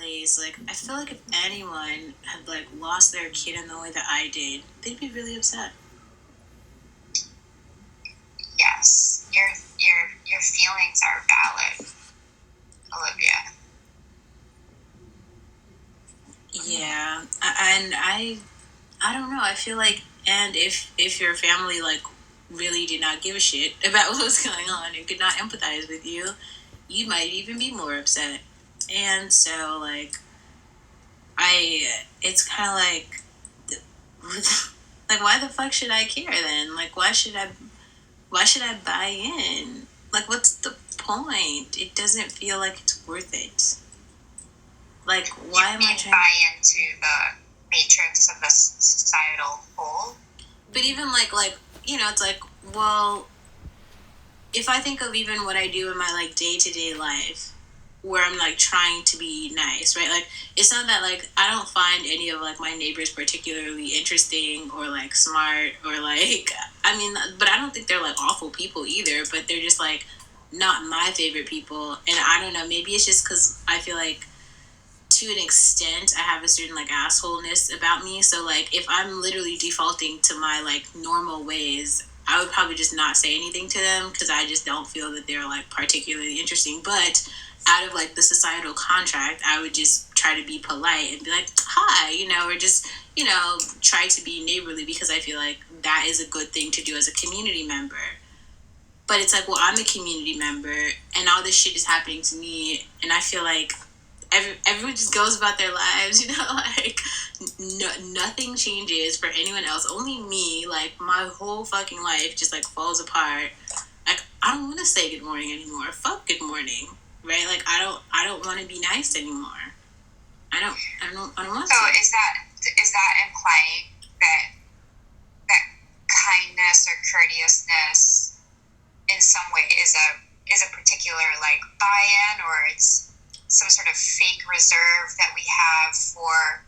place, like, I feel like if anyone had, like, lost their kid in the way that I did, they'd be really upset. Yes, your feelings are valid, Olivia. Yeah, and I don't know. I feel like, and if your family, like, really did not give a shit about what was going on and could not empathize with you, you might even be more upset. And so, like, it's kind of like, like, why the fuck should I care then? Like, why should I buy in? Like, what's the point? It doesn't feel like it's worth it. Like, why am I trying? Buy into the matrix of the societal whole. But even like it's like, well, if I think of even what I do in my like day-to-day life, where I'm like trying to be nice, right? Like, it's not that like I don't find any of like my neighbors particularly interesting or like smart or like, I mean, but I don't think they're like awful people either, but they're just like not my favorite people. And I don't know, maybe it's just because I feel like to an extent I have a certain like assholeness about me. So like if I'm literally defaulting to my like normal ways, I would probably just not say anything to them because I just don't feel that they're like particularly interesting. But out of like the societal contract, I would just try to be polite and be like, hi, or just, try to be neighborly because I feel like that is a good thing to do as a community member. But it's like, well, I'm a community member and all this shit is happening to me, and I feel like everyone just goes about their lives, like nothing changes for anyone else, only me. Like, my whole fucking life just like falls apart. Like, I don't want to say good morning anymore. Fuck good morning, right? Like, I don't want to be nice anymore. I don't want so to. is that implying that kindness or courteousness in some way is a particular like buy-in, or it's some sort of fake reserve that we have for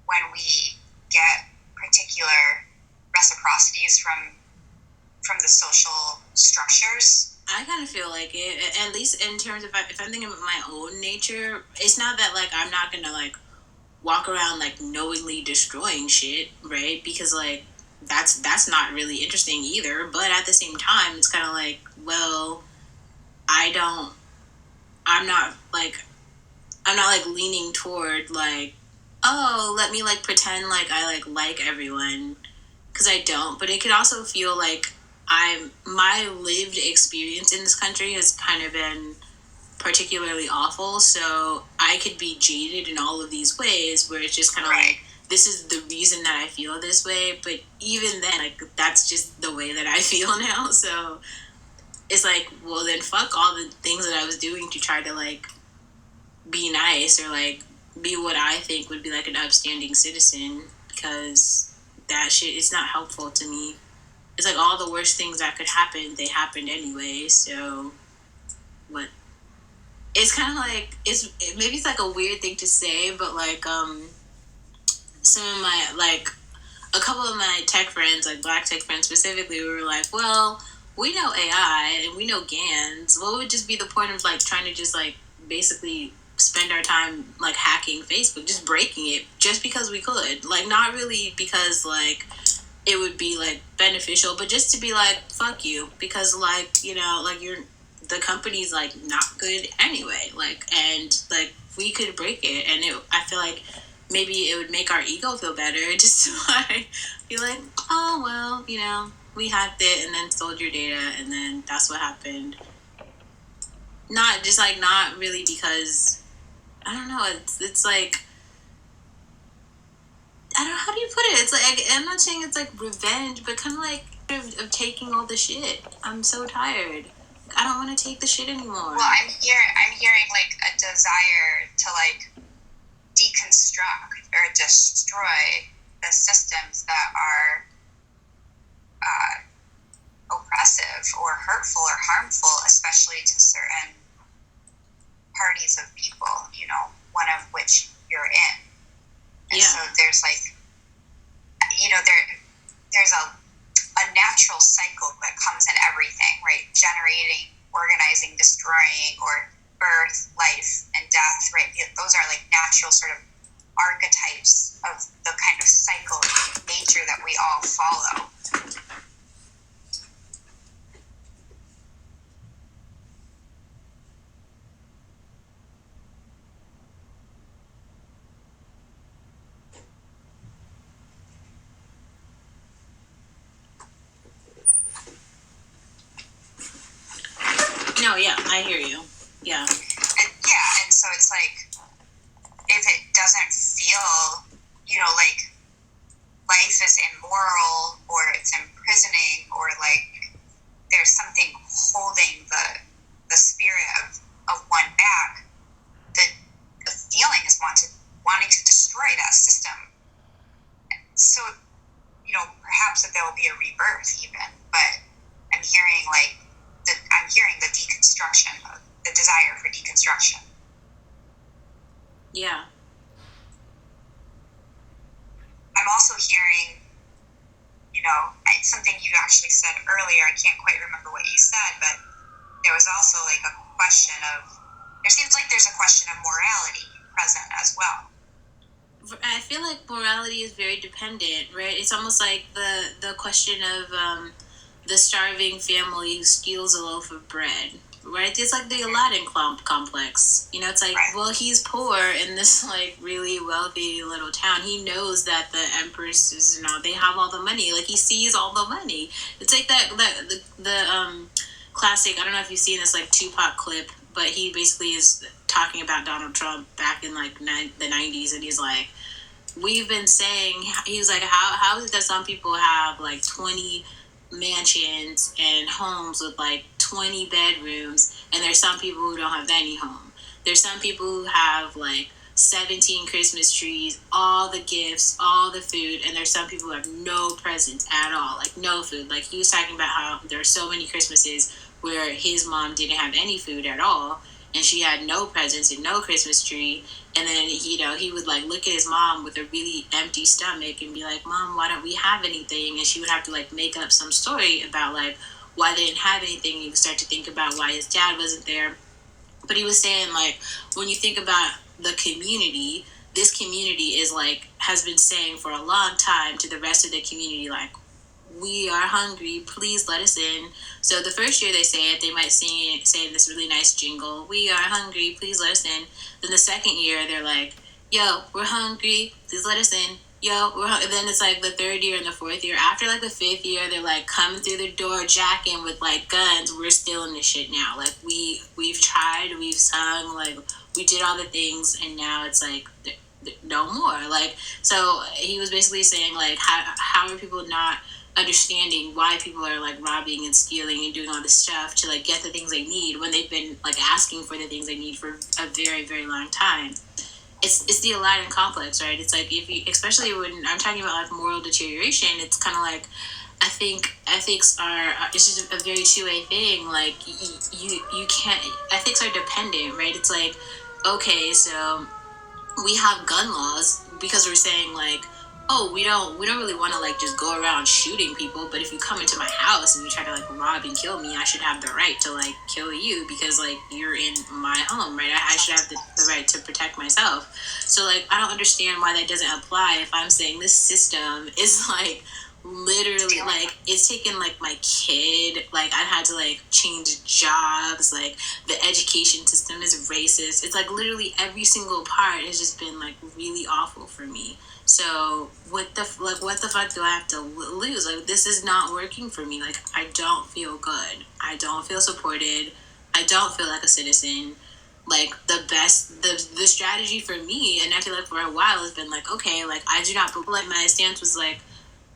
when we get particular reciprocities from the social structures? I kind of feel like it, at least in terms of if I'm thinking about my own nature, it's not that like I'm not gonna like walk around like knowingly destroying shit, right? Because like that's not really interesting either. But at the same time, it's kind of like, well, I don't. I'm not like leaning toward like, oh, let me like pretend like I like everyone, because I don't. But it could also feel like my lived experience in this country has kind of been particularly awful, so I could be jaded in all of these ways where it's just kind of like, this is the reason that I feel this way. But even then, like, that's just the way that I feel now. So it's like, well, then fuck all the things that I was doing to try to like be nice or like be what I think would be like an upstanding citizen, because that shit is not helpful to me. It's like all the worst things that could happen, they happened anyway. So what? It's kind of like, maybe it's like a weird thing to say, but like some of my like a couple of my tech friends, like black tech friends specifically, were like, well, we know AI and we know GANs. What would just be the point of like trying to just like basically spend our time like hacking Facebook, just breaking it just because we could? Like, not really because like it would be like beneficial, but just to be like, fuck you, because like, like the company's like not good anyway. Like, and like we could break it, and I feel like maybe it would make our ego feel better just to like be like, oh well, we hacked it and then stole your data, and then that's what happened. Not just like, not really, because I don't know. It's like, I don't know, how do you put it? It's like, I'm not saying it's like revenge, but kind of like of taking all the shit. I'm so tired. I don't want to take the shit anymore. Well, I'm hearing like a desire to like deconstruct or destroy the systems that are oppressive or hurtful or harmful, especially to certain parties of people, one of which you're in. And so there's like, there's a natural cycle that comes in everything, right? Generating, organizing, destroying, or birth, life, and and death, right? Those are like natural sort of archetypes of the kind of cycle of nature that we all follow. No, yeah, I hear you. Yeah. And so it's like, if it doesn't feel, like life is immoral or it's imprisoning or like there's something holding the spirit of one back, the feeling is wanting to destroy that system. So, perhaps that there will be a rebirth even, but I'm hearing the deconstruction, the desire for deconstruction. Yeah. I'm also hearing, something you actually said earlier. I can't quite remember what you said, but there was also like a question of, there seems like there's a question of morality present as well. I feel like morality is very dependent, right? It's almost like the question of the starving family who steals a loaf of bread, right? It's like the Aladdin complex. It's like, Right. well, he's poor in this like really wealthy little town. He knows that the empresses, they have all the money. Like he sees all the money. It's like the classic. I don't know if you've seen this like Tupac clip, but he basically is talking about Donald Trump back in like the 90s, and he's like, we've been saying, he was like, how is it that some people have like 20 mansions and homes with like 20 bedrooms, and there's some people who don't have any home. There's some people who have like 17 Christmas trees, all the gifts, all the food, and there's some people who have no presents at all, like no food. Like he was talking about how there are so many Christmases where his mom didn't have any food at all, and she had no presents and no Christmas tree. And then, he would like look at his mom with a really empty stomach and be like, Mom, why don't we have anything? And she would have to like make up some story about like why they didn't have anything. He would start to think about why his dad wasn't there. But he was saying like, when you think about the community, this community is like, has been saying for a long time to the rest of the community, like, we are hungry, please let us in. So the first year they say it, they might say this really nice jingle, we are hungry, please let us in. Then the second year they're like, yo, we're hungry, please let us in. Yo, and then it's like the third year and the fourth year. After like the fifth year, they're like coming through the door, jacking with like guns. We're still in this shit now. Like we've tried, we've sung, like we did all the things, and now it's like no more. Like, so he was basically saying like, how are people not understanding why people are like robbing and stealing and doing all this stuff to like get the things they need when they've been like asking for the things they need for a very, very long time. It's the Aladdin complex, right? It's like, if you, especially when I'm talking about like moral deterioration, it's kind of like, I think ethics are, it's just a very two-way thing. Like you can't, ethics are dependent, right? It's like, okay, so we have gun laws because we're saying like, oh, we don't really want to like just go around shooting people, but if you come into my house and you try to like rob and kill me, I should have the right to like kill you because like you're in my home, right? I should have the right to protect myself. So like, I don't understand why that doesn't apply if I'm saying this system is like literally like, it's taken like my kid, like I've had to like change jobs, like the education system is racist. It's like literally every single part has just been like really awful for me. So what the fuck do I have to lose? Like, this is not working for me. Like, I don't feel good. I don't feel supported. I don't feel like a citizen. Like the strategy for me, and I feel like for a while has been like, okay, like I do not, but like my stance was like,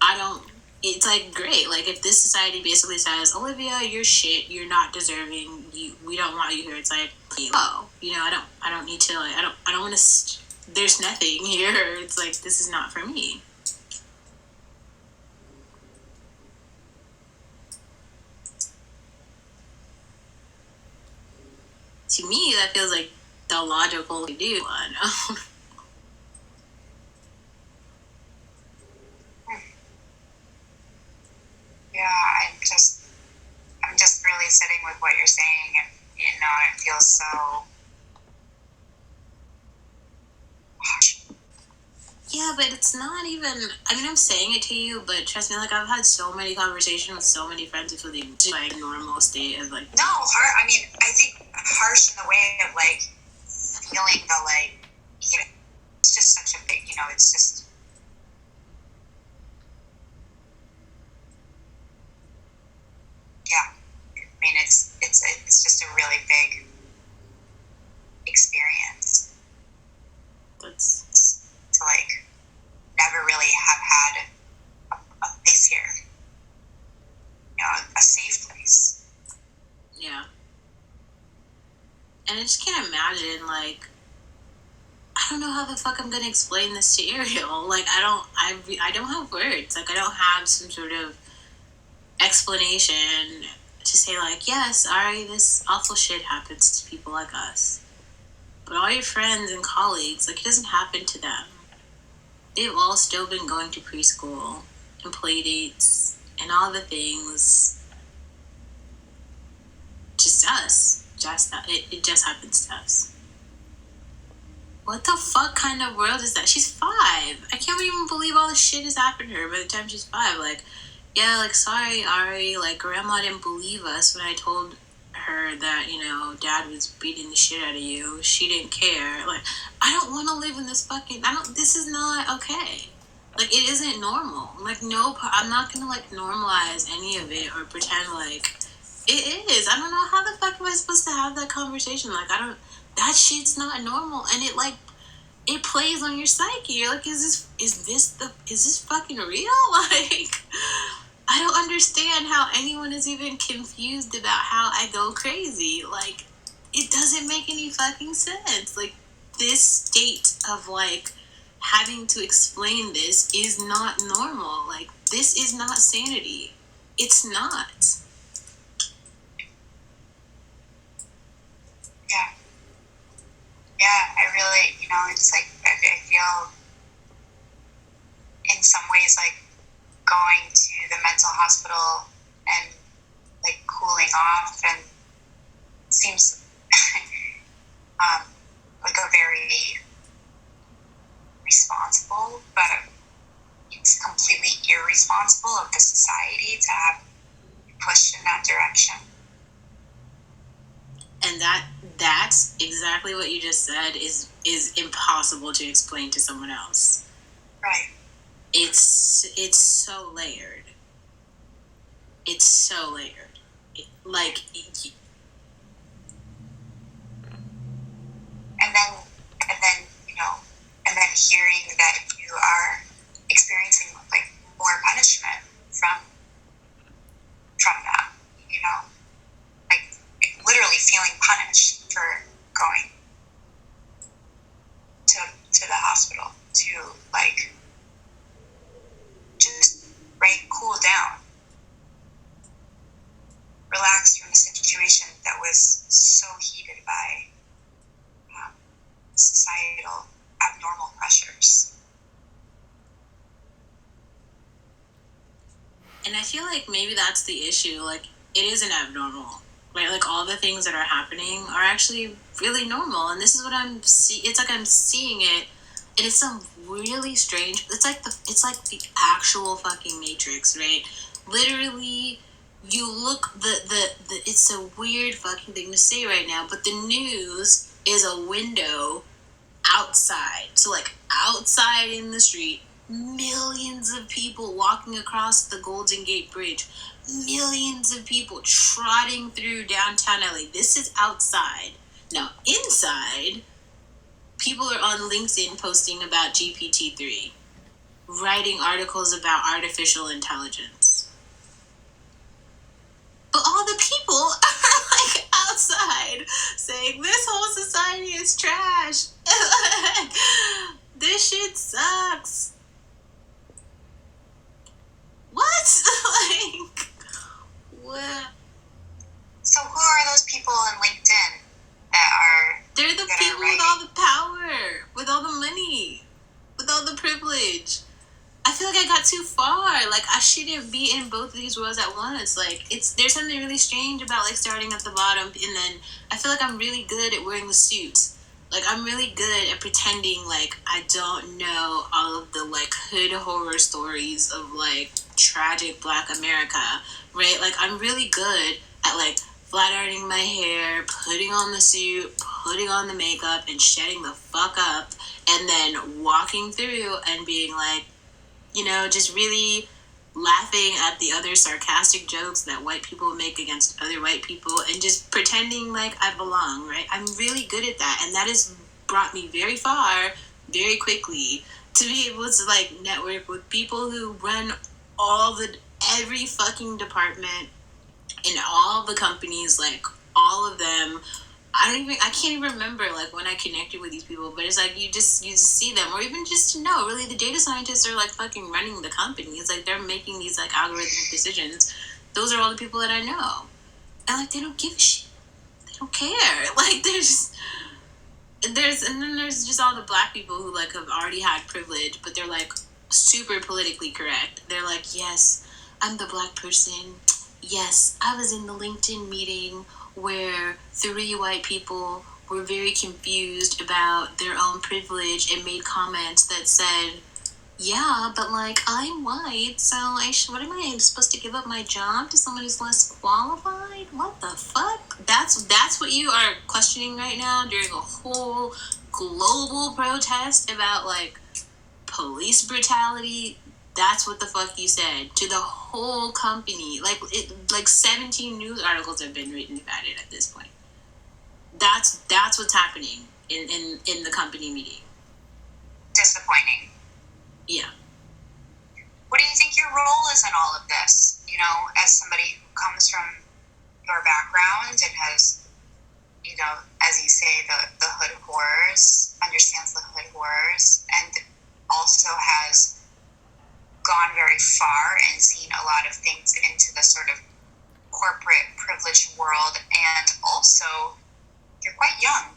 I don't, it's like, great, like if this society basically says, Olivia, you're shit, you're not deserving, we don't want you here, it's like, oh, I don't need to, like, I don't want to there's nothing here, it's like, this is not for me. To me that feels like the logical to do one. Yeah, I'm just really sitting with what you're saying, and it feels so Yeah, but it's not even. I mean, I'm saying it to you, but trust me, like I've had so many conversations with so many friends who feel the like normal state of like. No, I mean, I think harsh in the way of like feeling the like, you know, it's just such a big, it's just. Yeah, I mean, it's just a really big experience. That's to like never really have had a place here, a safe place. yeah. And I just can't imagine like. I don't know how the fuck I'm gonna explain this to Ariel. Like I don't have words. Like I don't have some sort of explanation to say like, yes, Ari, this awful shit happens to people like us. But all your friends and colleagues, like it doesn't happen to them. They've all still been going to preschool and play dates and all the things. Just us. Just that it just happens to us. What the fuck kind of world is that? She's 5. I can't even believe all the shit has happened to her by the time she's 5. Like, yeah, like, sorry, Ari, like, grandma didn't believe us when I told her that, dad was beating the shit out of you. She didn't care. Like, I don't want to live in this fucking, this is not okay. Like, it isn't normal. Like, no, I'm not gonna, like, normalize any of it or pretend like it is. I don't know how the fuck am I supposed to have that conversation. Like, that shit's not normal, and it plays on your psyche. You're like, is this fucking real? Like, I don't understand how anyone is even confused about how I go crazy. Like, it doesn't make any fucking sense. Like, this state of like having to explain this is not normal. Like, this is not sanity. It's not. Yeah. Yeah, I really, it's like, I feel in some ways like going to the mental hospital and like cooling off and seems like a very responsible, but it's completely irresponsible of the society to have pushed in that direction. And that's exactly what you just said is impossible to explain to someone else. Right. It's so layered. It's so layered. Like, and then and then hearing that you are experiencing like more punishment from that, like literally feeling punished for going to the hospital to like just cool down, relax from a situation that was so heated by societal abnormal pressures. And I feel like maybe that's the issue. Like, it isn't abnormal, right? Like, all the things that are happening are actually really normal. And this is what it's like I'm seeing it, and it's some really strange. It's like the actual fucking Matrix, right? Literally, you look the it's a weird fucking thing to say right now, but the news is a window outside. So like outside in the street, millions of people walking across the Golden Gate Bridge, millions of people trotting through downtown LA. This is outside. Now inside, people are on LinkedIn posting about GPT-3, writing articles about artificial intelligence. But all the people are like outside saying this whole society is trash. This shit sucks. What? Like, what? So who are those people on LinkedIn that are? They're the people with all the power, with all the money, with all the privilege. I feel like I got too far. Like, I shouldn't be in both of these worlds at once. Like, there's something really strange about like starting at the bottom, and then I feel like I'm really good at wearing the suits. Like, I'm really good at pretending like I don't know all of the like hood horror stories of like tragic Black America, right? Like, I'm really good at like flat ironing my hair, putting on the suit, putting on the makeup, and shutting the fuck up, and then walking through and being like, just really laughing at the other sarcastic jokes that white people make against other white people and just pretending like I belong, right? I'm really good at that. And that has brought me very far very quickly to be able to like network with people who run every fucking department in all the companies, like all of them. I can't even remember like when I connected with these people, but it's like you just see them, or even just to know really the data scientists are like fucking running the company. It's like they're making these like algorithmic decisions. Those are all the people that I know, and like they don't give a shit. They don't care. Like and then there's just all the Black people who like have already had privilege, but they're like super politically correct. They're like, yes, I'm the Black person. Yes, I was in the LinkedIn meeting where three white people were very confused about their own privilege and made comments that said, yeah, but like I'm white, so what am I supposed to give up my job to someone who's less qualified? What the fuck? That's what you are questioning right now during a whole global protest about like police brutality. That's what the fuck you said to the whole company. Like 17 news articles have been written about it at this point. That's what's happening in the company meeting. Disappointing. Yeah. What do you think your role is in all of this? You know, as somebody who comes from your background and has, you know, as you say, the hood horrors, understands the hood horrors, and also has gone very far and seen a lot of things into the sort of corporate privileged world, and also you're quite young.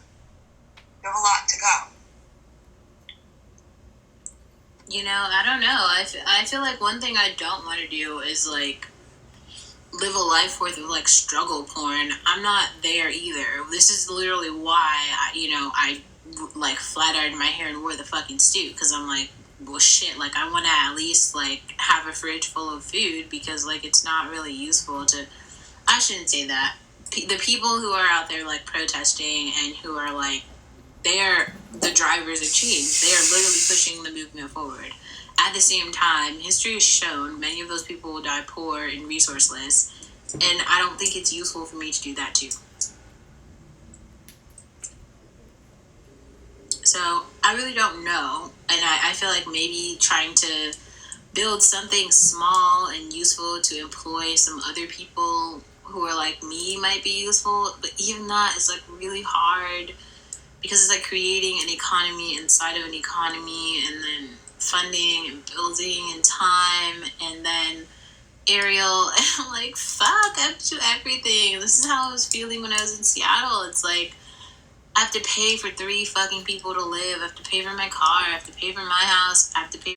You have a lot to go. I don't know. I feel like one thing I don't want to do is like live a life worth of like struggle porn. I'm not there either. This is literally why I like flat ironed my hair and wore the fucking suit, because I'm like, well, shit. Like, I want to at least like have a fridge full of food, because like it's not really useful to. I shouldn't say that. The people who are out there like protesting and who are like, they are the drivers of change. They are literally pushing the movement forward. At the same time, history has shown many of those people will die poor and resourceless, and I don't think it's useful for me to do that too. So I really don't know, and I feel like maybe trying to build something small and useful to employ some other people who are like me might be useful, but even that is like really hard, because it's like creating an economy inside of an economy, and then funding and building and time, and then Ariel. And I'm like, fuck, I have to do everything. This is how I was feeling when I was in Seattle. It's like I have to pay for three fucking people to live. I have to pay for my car. I have to pay for my house. I have to pay